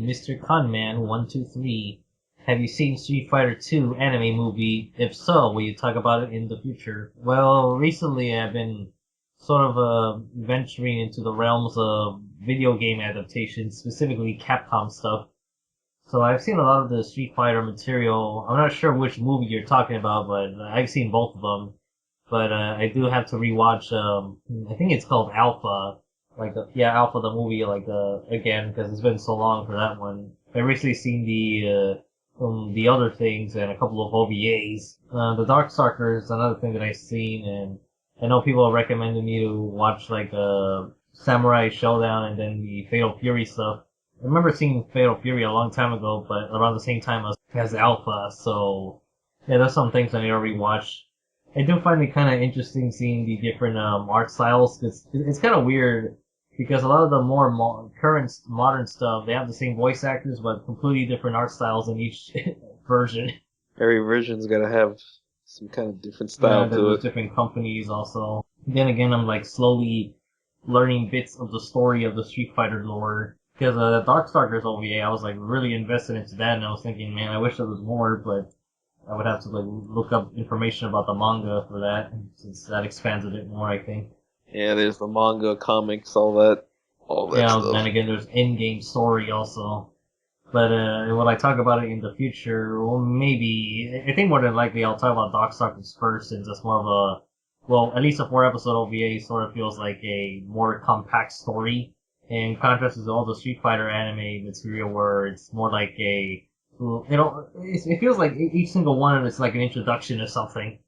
MrConnman123. Have you seen Street Fighter 2 anime movie? If so, will you talk about it in the future? Well, recently I've been sort of venturing into the realms of video game adaptations, specifically Capcom stuff. So I've seen a lot of the Street Fighter material. I'm not sure which movie you're talking about, but I've seen both of them. But I do have to rewatch. I think it's called Alpha, Alpha the movie, again, because it's been so long for that one. I've recently seen the other things and a couple of OVAs. The Darkstalkers is another thing that I've seen, and I know people are recommending me to watch Samurai Showdown and then the Fatal Fury stuff. I remember seeing Fatal Fury a long time ago, but around the same time as Alpha, so yeah, there's some things I need to rewatch. I do find it kind of interesting seeing the different art styles. It's kind of weird because a lot of the more current modern stuff, they have the same voice actors but completely different art styles in each version. Every version's gotta have some kind of different style to there's it. different companies also. Then again, I'm slowly learning bits of the story of the Street Fighter lore. Because the Darkstalkers OVA, I was really invested into that, and I was thinking, man, I wish there was more, but I would have to look up information about the manga for that, since that expands a bit more, I think. Yeah, there's the manga, comics, all that stuff. Then again, there's in-game story also. But will I talk about it in the future? Well, maybe. I think more than likely I'll talk about Darkstalkers first, since it's more of at least a 4-episode OVA sort of feels like a more compact story. In contrast to all the Street Fighter anime material where it's more like it feels like each single one of it's like an introduction to something.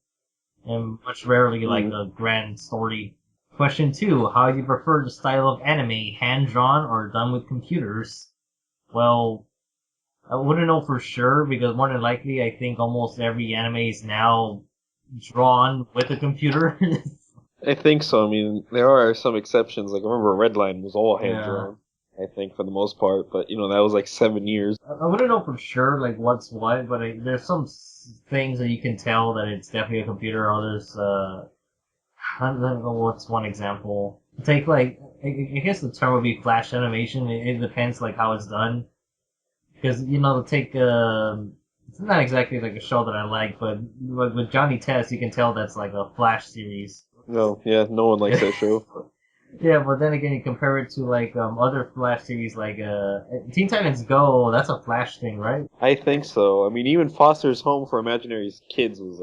And much rarely like a grand story. Question 2, how do you prefer the style of anime, hand-drawn or done with computers? Well, I wouldn't know for sure because more than likely I think almost every anime is now drawn with a computer. I think so. I mean, there are some exceptions. Like, I remember Redline was all hand-drawn, I think, for the most part. But, that was 7 years. I wouldn't know for sure, what's what, but there's some things that you can tell that it's definitely a computer. Others, I don't know what's one example. Take, I guess the term would be flash animation. It depends, how it's done. Because, it's not exactly a show that I like, but with Johnny Test, you can tell that's a flash series. No, yeah, no one likes that show. Yeah, but then again, you compare it to other Flash series Teen Titans Go. That's a Flash thing, right? I think so. I mean, even Foster's Home for Imaginary Kids was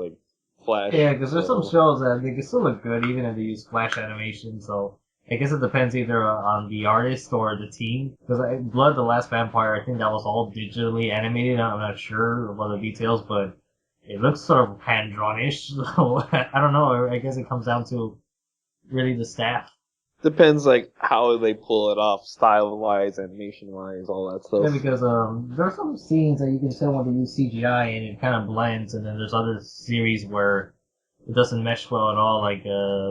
Flash. Yeah, because there's some shows that they can still look good even if they use Flash animation. So I guess it depends either on the artist or the team. Because Blood the Last Vampire, I think that was all digitally animated. I'm not sure about the details, but it looks sort of hand-drawn-ish. So I don't know. I guess it comes down to really the staff. Depends, how they pull it off, style-wise, animation-wise, all that stuff. Yeah, because there's some scenes that you can tell when they use CGI and it kind of blends, and then there's other series where it doesn't mesh well at all.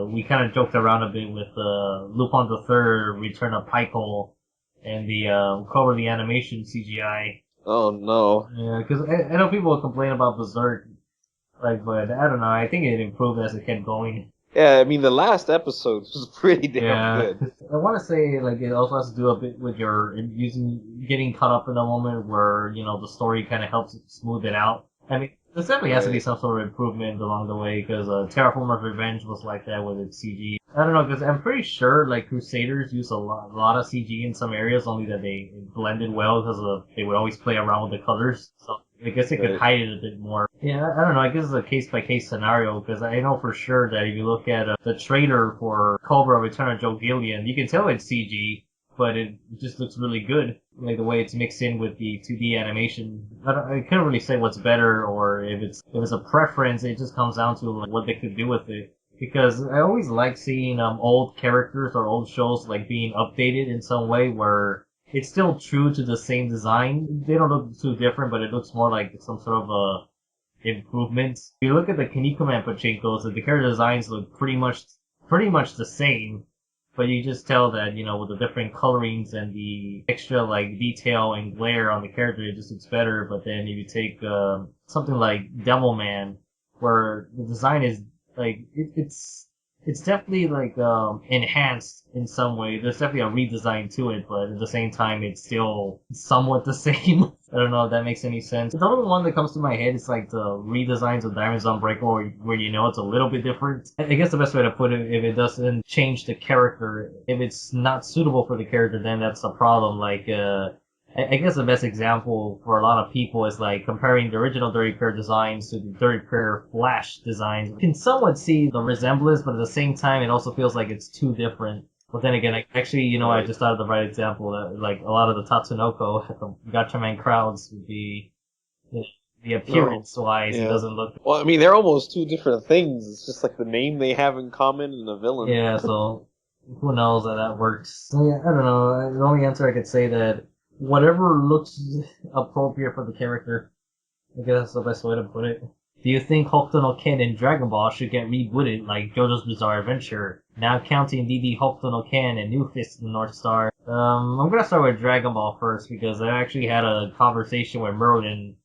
We kind of joked around a bit with Lupin the Third, Return of Pykel, and the Cobra the Animation CGI. Oh no. Yeah, because I know people will complain about Berserk, but I don't know. I think it improved as it kept going. Yeah, I mean, the last episode was pretty damn good. I want to say, it also has to do a bit with getting caught up in a moment where, the story kind of helps smooth it out. I mean, there definitely has to be some sort of improvement along the way, because Terraformers Revenge was like that with its CG. I don't know, because I'm pretty sure, Crusaders use a lot of CG in some areas, only that they blended well, because they would always play around with the colors, so I guess they could hide it a bit more. Yeah, I don't know, I guess it's a case-by-case scenario, because I know for sure that if you look at the trailer for Cobra Return of Joe Gillian, you can tell it's CG, but it just looks really good, the way it's mixed in with the 2D animation. I couldn't really say what's better, or if it's a preference, it just comes down to what they could do with it. Because I always like seeing old characters or old shows being updated in some way where it's still true to the same design. They don't look too different, but it looks more like some sort of improvement. If you look at the Kinnikuman Pachinkos, the character designs look pretty much the same, but you just tell that, with the different colorings and the extra detail and glare on the character, it just looks better. But then if you take something like Devilman, where the design is it's it's definitely like enhanced in some way. There's definitely a redesign to it, but at the same time, it's still somewhat the same. I don't know if that makes any sense. The only one that comes to my head is like the redesigns of Diamonds Unbreakable, where you know it's a little bit different. I guess the best way to put it, if it doesn't change the character, if it's not suitable for the character, then that's a problem. Like, I guess the best example for a lot of people is like comparing the original Dirty Pair designs to the Dirty Pair Flash designs. You can somewhat see the resemblance, but at the same time, it also feels like it's too different. But then again, actually, you know, I just thought of the right example. Like a lot of the Tatsunoko, the Gatchaman crowds would be, you know, the appearance-wise, it doesn't look. Well, I mean, they're almost two different things. It's just like the name they have in common and the villain. Yeah, so who knows how that works. So, yeah, I don't know. The only answer I could say that whatever looks appropriate for the character. I guess that's the best way to put it. Do you think Hokuto no Ken and Dragon Ball should get rebooted like JoJo's Bizarre Adventure? Now counting DD Hokuto no Ken and New Fist in the North Star. I'm gonna start with Dragon Ball first because I actually had a conversation with Merlin.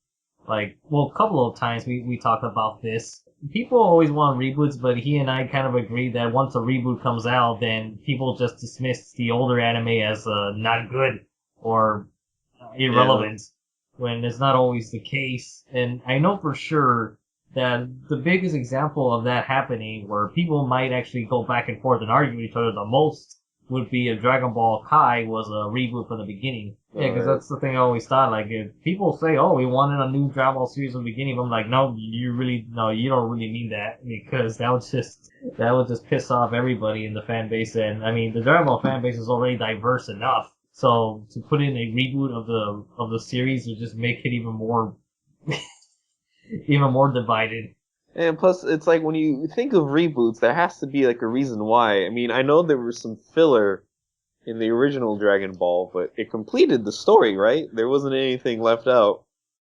Like, well, a couple of times we talked about this. People always want reboots, but he and I kind of agreed that once a reboot comes out, then people just dismiss the older anime as not good or irrelevant, when it's not always the case. And I know for sure that the biggest example of that happening, where people might actually go back and forth and argue with each other the most, would be if Dragon Ball Kai was a reboot from the beginning. Yeah, because that's the thing I always thought. Like, if people say, "Oh, we wanted a new Dragon Ball series from the beginning," I'm like, "No, you don't really mean that," because that would just piss off everybody in the fan base. And I mean, the Dragon Ball fan base is already diverse enough. So to put in a reboot of the series would just make it even more divided. And plus, it's like when you think of reboots, there has to be like a reason why. I mean, I know there was some filler in the original Dragon Ball, but it completed the story, right? There wasn't anything left out.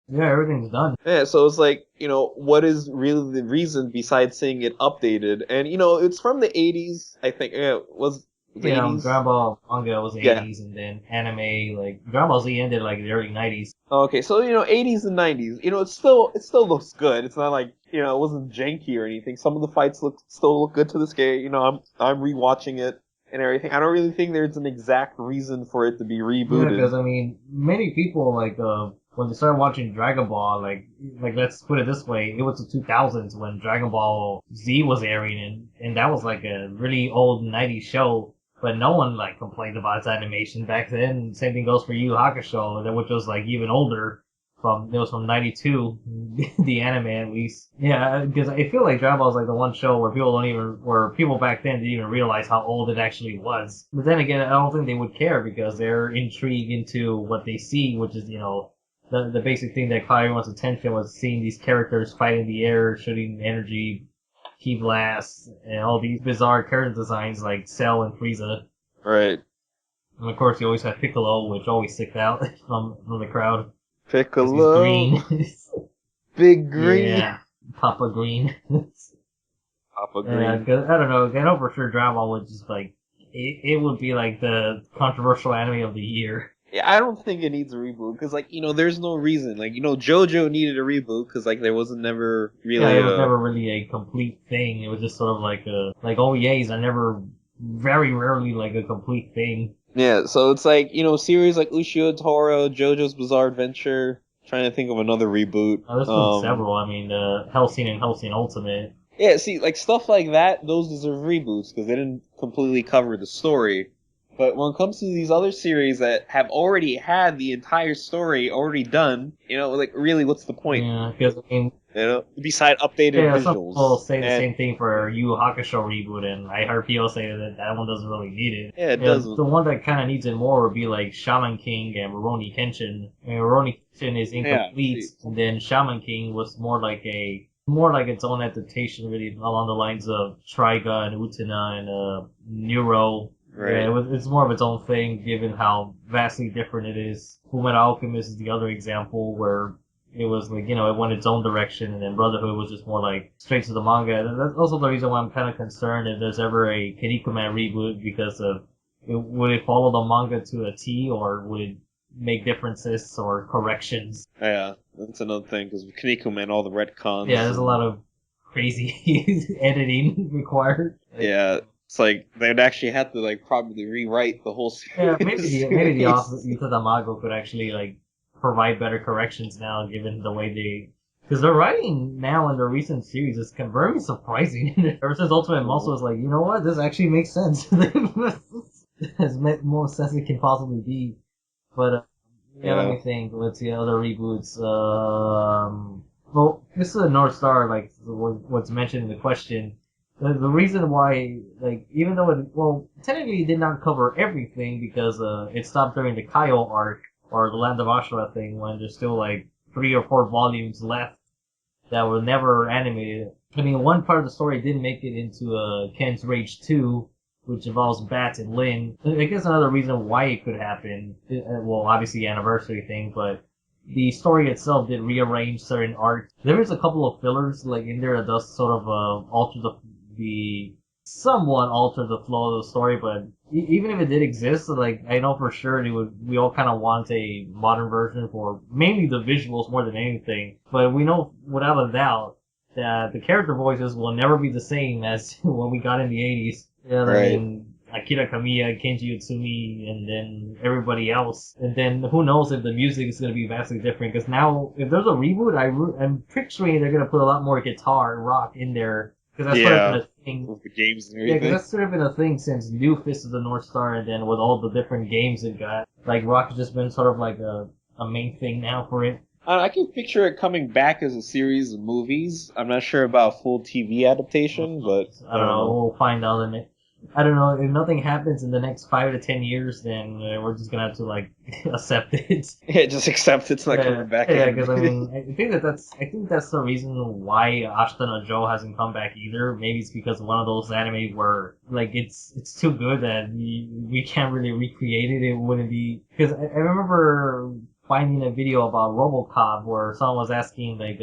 Yeah, everything's done. Yeah, so it's like, you know, what is really the reason besides seeing it updated? And, you know, it's from the 80s, I think. Was the 80s? Dragon Ball manga was the 80s, and then anime, like, Dragon Ball Z ended like the early 90s. Okay, so, you know, 80s and 90s, you know, it still looks good. It's not like, you know, it wasn't janky or anything. Some of the fights still look good to this day. You know, I'm rewatching it and everything. I don't really think there's an exact reason for it to be rebooted. Yeah, because, I mean, many people, like, when they started watching Dragon Ball, like let's put it this way, it was the 2000s when Dragon Ball Z was airing, and that was like a really old 90s show, but no one like complained about its animation back then. Same thing goes for Yu Yu Hakusho, which was like even older. It was from 92, the anime at least. Yeah, because I feel like Dragon Ball is like the one show where people back then didn't even realize how old it actually was. But then again, I don't think they would care because they're intrigued into what they see, which is, you know, the basic thing that caught everyone's attention was seeing these characters fight in the air, shooting energy, ki blasts, and all these bizarre character designs like Cell and Frieza. Right. And of course, you always have Piccolo, which always sticked out from the crowd. Piccolo. Green. Big green. Yeah. Papa Green. Papa Green. Yeah, cause, I don't know. I know for sure Dragon Ball would just like, it would be like the controversial anime of the year. Yeah, I don't think it needs a reboot, because, like, you know, there's no reason. Like, you know, JoJo needed a reboot, because, like, there wasn't never really it was never really a complete thing. It was just sort of like OVAs are never, very rarely, like, a complete thing. Yeah, so it's like, you know, series like Ushio Toro, JoJo's Bizarre Adventure, trying to think of another reboot. There's been several. I mean, Hellsing and Hellsing Ultimate. Yeah, see, like, stuff like that, those deserve reboots, because they didn't completely cover the story. But when it comes to these other series that have already had the entire story already done, you know, like, really, what's the point? Yeah, because, I mean... You know, besides updated visuals. Some people say the same thing for Yu Yu Hakusho reboot, and I heard people say that one doesn't really need it. Yeah, it doesn't. The one that kind of needs it more would be like Shaman King and Rurouni Kenshin. I mean, Rurouni Kenshin is incomplete, and then Shaman King was more like its own adaptation, really, along the lines of Triga and Utena and Neuro. Right. Yeah, it's more of its own thing, given how vastly different it is. Fullmetal Alchemist is the other example where it was like, you know, it went its own direction, and then Brotherhood was just more like straight to the manga. And that's also the reason why I'm kind of concerned if there's ever a Kinnikuman reboot, because of would it follow the manga to a T, or would it make differences or corrections? Yeah, that's another thing, because with Kinnikuman, all the retcons. Yeah, there's a lot of crazy editing required. Yeah, it's like they'd actually have to like probably rewrite the whole Yeah, series. maybe the author Yuta Tamago could actually like provide better corrections now, given the way they. Because their writing now in the recent series is very surprising. Ever since Ultimate Muscle was like, you know what, this actually makes sense. It has made more sense it can possibly be. But yeah, let me think. Let's see other reboots. Well, this is a North Star, like what's mentioned in the question. The reason why, like, even though technically it did not cover everything because it stopped during the Kaio arc or the Land of Ashura thing when there's still like 3 or 4 volumes left that were never animated. I mean, one part of the story did make it into Ken's Rage 2, which involves Bat and Lin. I guess another reason why it could happen, well, obviously the anniversary thing, but the story itself did rearrange certain art. There is a couple of fillers like in there that does sort of somewhat alter the flow of the story, but even if it did exist, like I know for sure we all kind of want a modern version for mainly the visuals more than anything. But we know without a doubt that the character voices will never be the same as when we got in the 80s. Yeah, right. I mean, Akira Kamiya, Kenji Utsumi, and then everybody else. And then who knows if the music is going to be vastly different. Because now, if there's a reboot, I'm picturing they're going to put a lot more guitar and rock in there. Because that's sort of been a thing. With the games and everything. Yeah, because that's sort of been a thing since New Fist of the North Star, and then with all the different games it got. Like, rock has just been sort of like a main thing now for it. I can picture it coming back as a series of movies. I'm not sure about full TV adaptation, but I don't know. We'll find out in it. I don't know, if nothing happens in the next 5 to 10 years, then we're just gonna have to, like, accept it. Yeah, just accept it's not coming back. Yeah, because, I mean, I think that's the reason why Ashita no Joe hasn't come back either. Maybe it's because one of those anime where, like, it's too good that we can't really recreate it. It wouldn't be, because I remember finding a video about RoboCop where someone was asking like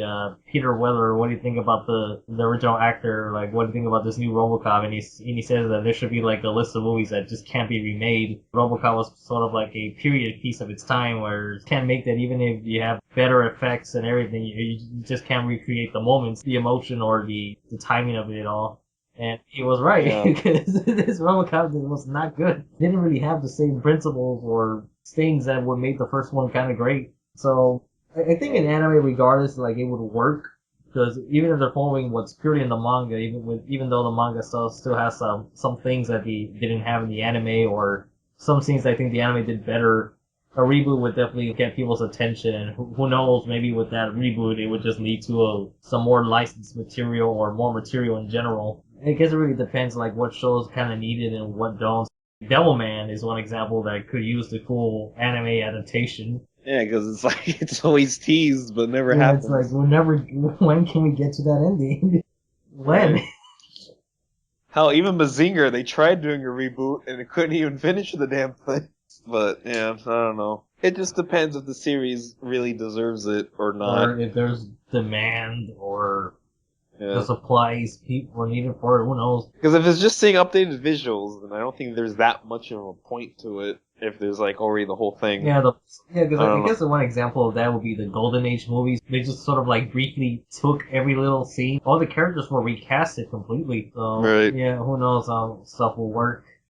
Peter Weller, what do you think about the original actor? Like, what do you think about this new RoboCop? And he says that there should be like a list of movies that just can't be remade. RoboCop was sort of like a period piece of its time where you can't make that even if you have better effects and everything. You just can't recreate the moments, the emotion, or the timing of it all. And he was right, because this RoboCop was not good. Didn't really have the same principles or things that would make the first one kind of great. So I think in anime, regardless, like it would work, because even if they're following what's purely in the manga, even though the manga still has some things that they didn't have in the anime, or some scenes I think the anime did better, a reboot would definitely get people's attention. And who knows, maybe with that reboot, it would just lead to some more licensed material or more material in general. I guess it really depends, like, what shows kind of need it and what don't. Devilman is one example that could use the full anime adaptation. Yeah, because it's like, it's always teased, but never happens. It's like, when can we get to that ending? When? Hell, even Mazinger, they tried doing a reboot, and it couldn't even finish the damn thing. But, yeah, I don't know. It just depends if the series really deserves it or not. Or if there's demand, or the supplies people are needed for it, who knows? Because if it's just seeing updated visuals, then I don't think there's that much of a point to it. If there's like already the whole thing. Yeah, because I guess the one example of that would be the Golden Age movies. They just sort of like briefly took every little scene. All the characters were recasted completely. So yeah, who knows how stuff will work.